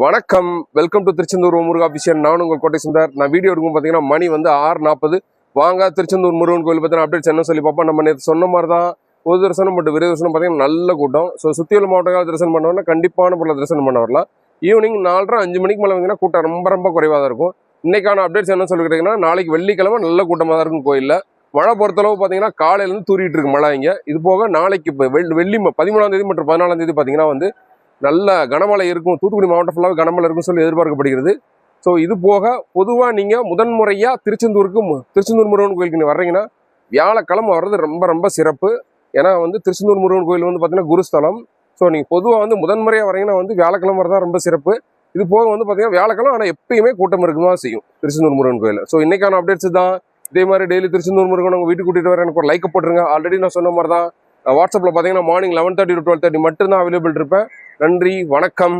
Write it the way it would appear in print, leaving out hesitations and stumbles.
வணக்கம், welcome to Tiruchendur Muruga official. நான் உங்கள் கோட்டை சுந்தர். நான் வீடியோ எடுக்கும் பார்த்தீங்கன்னா மணி வந்து 6:40. வாங்க திருச்செந்தூர் முருகன் கோயில் பார்த்தீங்கன்னா அப்டேட்ஸ் என்ன சொல்லி பார்ப்போம். நம்ம நேற்று சொன்ன மாதிரி தான் பொது தரிசனம் பட் விரை தரிசனம் பார்த்தீங்கன்னா நல்ல கூட்டம். ஸோ சுற்றியுள்ள மாவட்டங்கள் தரிசனம் பண்ணவொன்னா கண்டிப்பான பொருளை தரிசனம் பண்ண வரலாம். ஈவினிங் 4:30-5 மணிக்கு மேலே வந்தீங்கன்னா கூட்டம் ரொம்ப குறைவாக தான் இருக்கும். இன்னைக்கான அப்டேட்ஸ் என்ன சொல்லி கேட்டிங்கன்னா, நாளைக்கு வெள்ளிக்கிழமை நல்ல கூட்டமாக தான் இருக்கும் கோயிலில். மழை பொறுத்தளவு பார்த்தீங்கன்னா காலையிலேருந்து தூரிட்டு இருக்கு மழை இங்கே. இது போக நாளைக்கு இப்போ வெள்ளி 13ஆம் தேதி மற்றும் 14ஆம் தேதி பார்த்தீங்கன்னா வந்து நல்ல கனமழை இருக்கும். தூத்துக்குடி மாவட்டம் ஃபுல்லாக கனமழை இருக்குன்னு சொல்லி எதிர்பார்க்கப்படுகிறது. ஸோ இது போக பொதுவாக நீங்கள் முதன்முறையாக திருச்செந்தூர் முருகன் கோயிலுக்கு நீங்கள் வர்றீங்கன்னா வியாழக்கிழமை வர்றது ரொம்ப சிறப்பு. ஏன்னா வந்து திருச்செந்தூர் முருகன் கோயில் வந்து பார்த்தீங்கன்னா குருஸ்தலம். ஸோ நீங்கள் பொதுவாக வந்து முதன்முறையாக வரீங்கன்னா வந்து வியாழக்கிழமை வரதான் ரொம்ப சிறப்பு. இது போக வந்து பார்த்தீங்கன்னா வியாழக்கிழமை ஆனால் எப்பயுமே கூட்டம் இருக்குமா செய்யும் திருச்செந்தூர் முருகன் கோயில். ஸோ இன்னைக்கான அப்டேட்ஸ் தான். இதே மாதிரி டெய்லி திருச்செந்தூர் முருகன் உங்கள் வீட்டுக்கு கூட்டிகிட்டு வர எனக்கு ஒரு லைக் போட்டுருங்க. ஆல்ரெடி நான் சொன்ன மாதிரி தான் வாட்ஸ்அப்பில் பார்த்தீங்கன்னா மார்னிங் 11:30 to 12:30 மட்டும்தான் அவைலபிள் இருப்பேன். நன்றி, வணக்கம்.